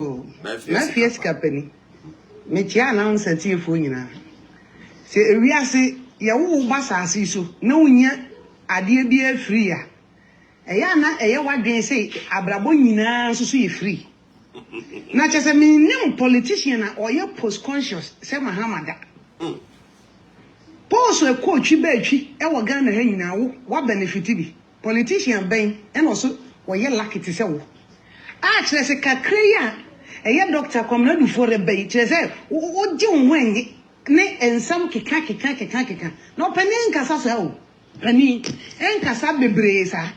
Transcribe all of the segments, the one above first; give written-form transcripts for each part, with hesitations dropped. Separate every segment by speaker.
Speaker 1: so. Mafias company. Metia announce a tea for you now. Say, we are say, Yawu Bassa so, no nya, adia be free. Ayana, a what they say, Abrabonina, so free. Not just a mean politician or your post conscious, say Mahama. Post a coach, you bet she, our Ghana hanging now, what benefit be? Politician bang, and also, what you're lucky to say. Actually, as a Kakrea, a doctor come not before the bait, say, what do you wing? Ne and some kika. No penny casasa, penny, and casabe breza.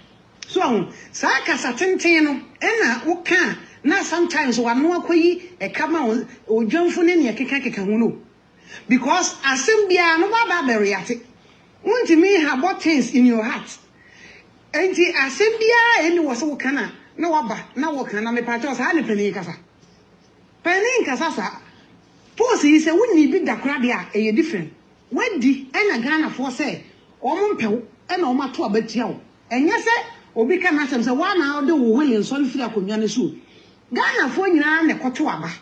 Speaker 1: So, Saka Satentino, and Oka, now sometimes one more quay, a come on, or John Funenia kika. Because Assembia no barbariatic. Won't you mean have what things in your heart? And the Assembia and was all cana, no abba, now can I make patches, honey penny casa. Penny casasa. Posy is a winny bit that crabia, a different. Wendy and a Ghana for say, Omompel and Omatua Betio. And yes, Obi can ask them, so 1 hour do William Solifia Kunyanisu. Ghana for you and a Cotuaba.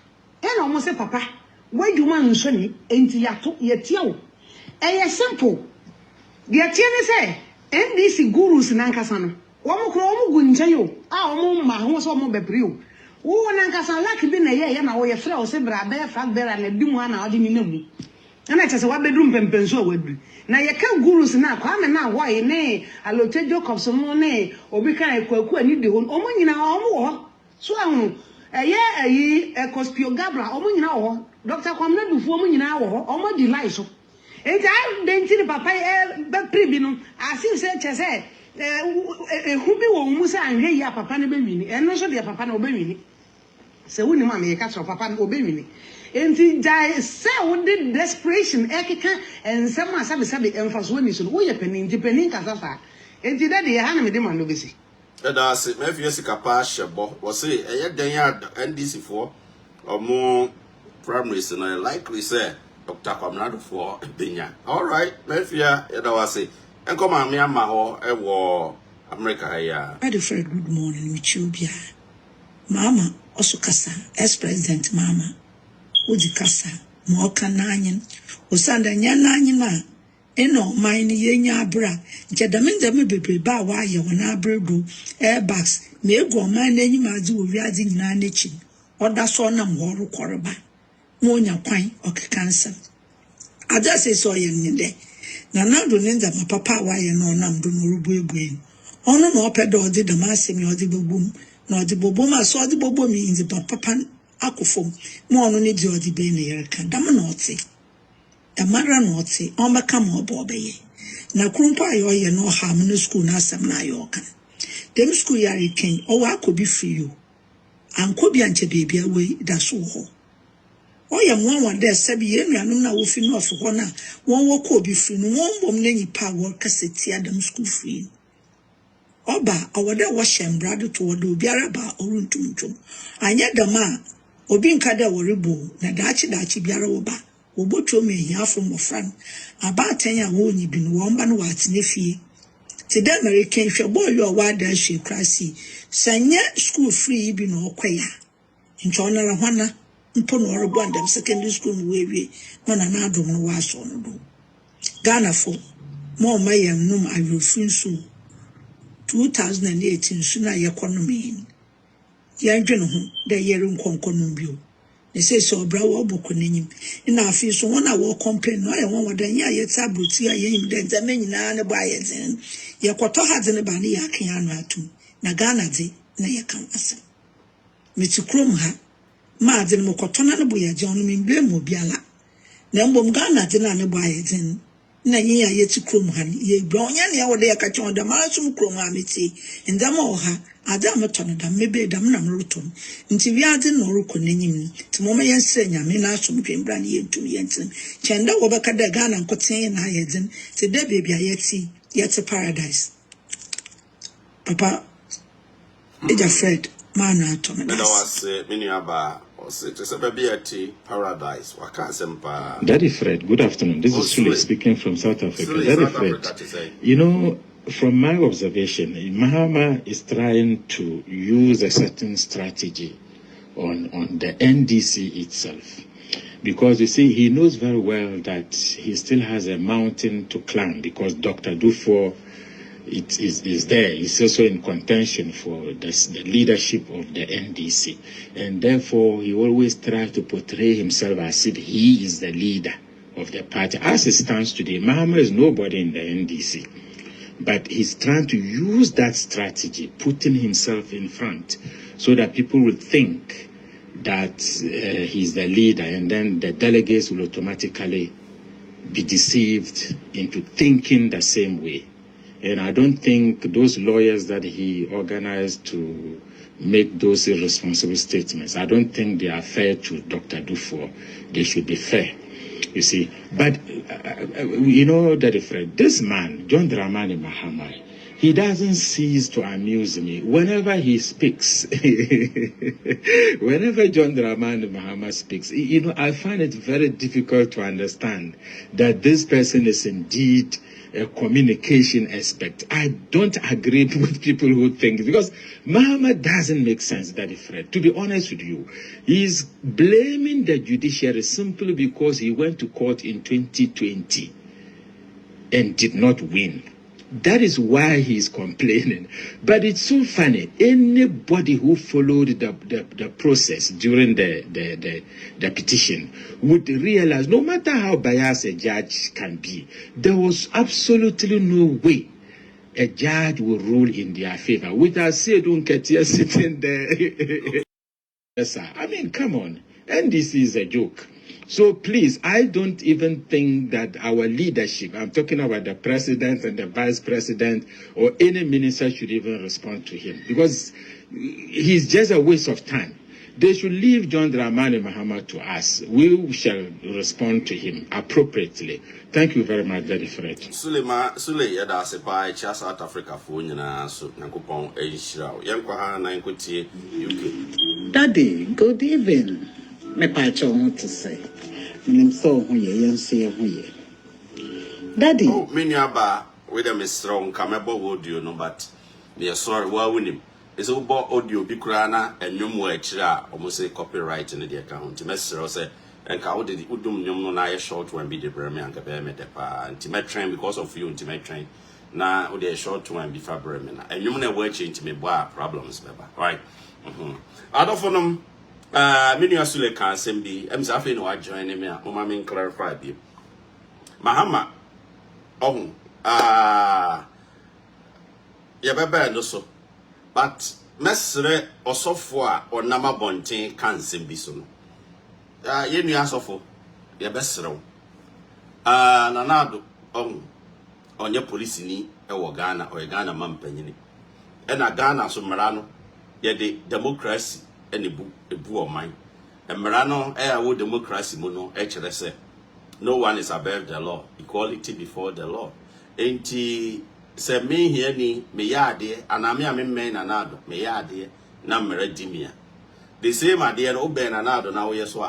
Speaker 1: And almost a papa. Why do man sunny ain't yetio? A simple. The Atiana say, NDC gurus in Ankasano. One more Gunjayo, our Mahama was almost bebrew. Oh, Nankasan like being a year and away a throw, Sebra, bear, fat bear, and a dimwan, I didn't know me. And I just one bedroom and pencil would be. Now you can't gurus now, come and now, why, nay, I look at Joke of some money, or we can equal need the whole omen in our more. So, a year a year, a cospio gabra, omen in our Doctor Comrade Duffour in our or delight. And I didn't see the papa, but pribinum, as he said, who be one Musa and hey, ya papa obey and also their papa obey me. So when mammy catch your papa obey me. And die say what did desperation, Ekika, and some sabi emphasis when you should wear penny, depending Casasa. And did daddy hand demand obey.
Speaker 2: That's it, maybe yes, a capacity, was say, a yard NDC for or more primaries, and I likely say, Dr. Comrade for Binya. All right, maybe I say. And come on, Myanmar or a war America. Yeah.
Speaker 3: Ready for a good morning, Michubia. Mama, also Casa, as President Mama. Udi Casa, Moka Nanyan, Usanda Nyanana, Eno, mine yenya bra, Jadaminda maybe ba wire when I brew airbags, may go my name as you reading Nanichi, or that's all I'm war quarterback. Monya quine or cancer. I just say so in the day. Nana do ninja my papa why no nam do no rubu ono no pedo di the massimi or the boom no the boboma so the bobomi in the papa akufom mo no need the be na yerka dam naughty a mara naughty on become obeye na krumpa ayo ye no ham no school na asem na ayoka dem school yari ken o wa ko bi free you anko bi anche baby away da so ho oh, yeah, one there, Sabi, and I will fin off for one. One walk will be free, no one bomb any power, cassette, Adam school free. Oba, our there was sham brother to do Biaraba or Runtum. I yet the ma, or being Kada or Ribo, Nadachi Biara Oba, or Boto me half from a friend. About 10 years old, you been one man what's nephew. Today, American, shall boy your wild dash, she crassy. Sanya school free, be no quaya. In China, Wana. Mpono Rwanda secondary school wewe mana na adom no waso no do Ghana for more mayam num ayofin so 2018 so na economy ya dwene ho da yere nkonkono bio ne say so bra wo boko nanyim na afi so wona wo complain no ya won wadan ya yeta bruti ayim den zama nyina ne ba yezen ye kwoto hadze ne ba ne ya kan anu atum na Ghana de na ye kan asem metikrom ha ma de mo kotona ne boya je onu mimble mo biala na mbom Ghana de na ne boya den na yin ya yeti krom ha ye bra onya ne ya wode ya ka chon da ma sum krom ha meti ndama o ha ada metono da mebe dam na mruton nti wi ade no ruko nanyim ti mo ma yense nyame na asum twembra ne yentum yentin chenda wo beka da Ghana nkoten na ayedin ti da baby yeti paradise papa eja Fred man atono
Speaker 2: da was miniaba or say to say baby yeti paradise waka sempa.
Speaker 4: Daddy Fred, good afternoon. This is Sule speaking from South Africa. Daddy Fred, you know, from my observation, Mahama is trying to use a certain strategy on the NDC itself. Because you see, he knows very well that he still has a mountain to climb, because Dr. Duffour is there. He's also in contention for the leadership of the NDC. And therefore, he always tries to portray himself as if he is the leader of the party. As it stands today, Mahama is nobody in the NDC. But he's trying to use that strategy, putting himself in front, so that people will think that he's the leader, and then the delegates will automatically be deceived into thinking the same way. And I don't think those lawyers that he organized to make those irresponsible statements, I don't think they are fair to Dr. Duffour. They should be fair, you see. But, you know, Daddy Fred, this man, John Dramani Mahama, he doesn't cease to amuse me. Whenever he speaks, whenever John Dramani Mahama speaks, you know, I find it very difficult to understand that this person is indeed a communication expert. I don't agree with people who think, because Mahama doesn't make sense, Daddy Fred. To be honest with you, he's blaming the judiciary simply because he went to court in 2020 and did not win. That is why he's complaining. But it's so funny. Anybody who followed the process during the petition would realize, no matter how biased a judge can be, there was absolutely no way a judge will rule in their favor. Without Seydou Nketia sitting there. Yes, sir. I mean, come on. NDC is a joke. So please, I don't even think that our leadership, I'm talking about the president and the vice president or any minister, should even respond to him, because he's just a waste of time. They should leave John Dramani Mahama to us. We shall respond to him appropriately. Thank you very much, Daddy Fred.
Speaker 2: Sule yada sepa cha South Africa fo nyina so Nyankopon ehira. Yenkwa ha na nkotie UK.
Speaker 5: Daddy, good evening. Me pacho want to say. Nim so hu ye yen say hu ye. Daddy.
Speaker 2: Oh, me nuaba with them is strong kamebo audio no, but they sorry wa winim. Is obo audio bi kura na enwom wa akira omo say copyright in the account. Mesro say enka wo de udum nwom no na ye short one be the breme anka be me de pa anti train because of you anti train na wo de short one be fa breme na enwom na wa change me boa problems beba, right? Adofonom menu asule kan sembi em sa fe no wa join me a mama me clarify bi Mahama oh ya baba no so, but mesre osofo a onama bonten kan sembi so no ye nu asofo ye besrew nanado onye police ni e wo Ghana o Ghana mampanyini e na Ghana so mra no ye de democracy ebu oman emra no wo democracy mu no e kire se no one is above the law, equality before the law. Enti se me here ni me yade aname amemme na nado me yade na mra dimia the same ade no be na nado na wo yeso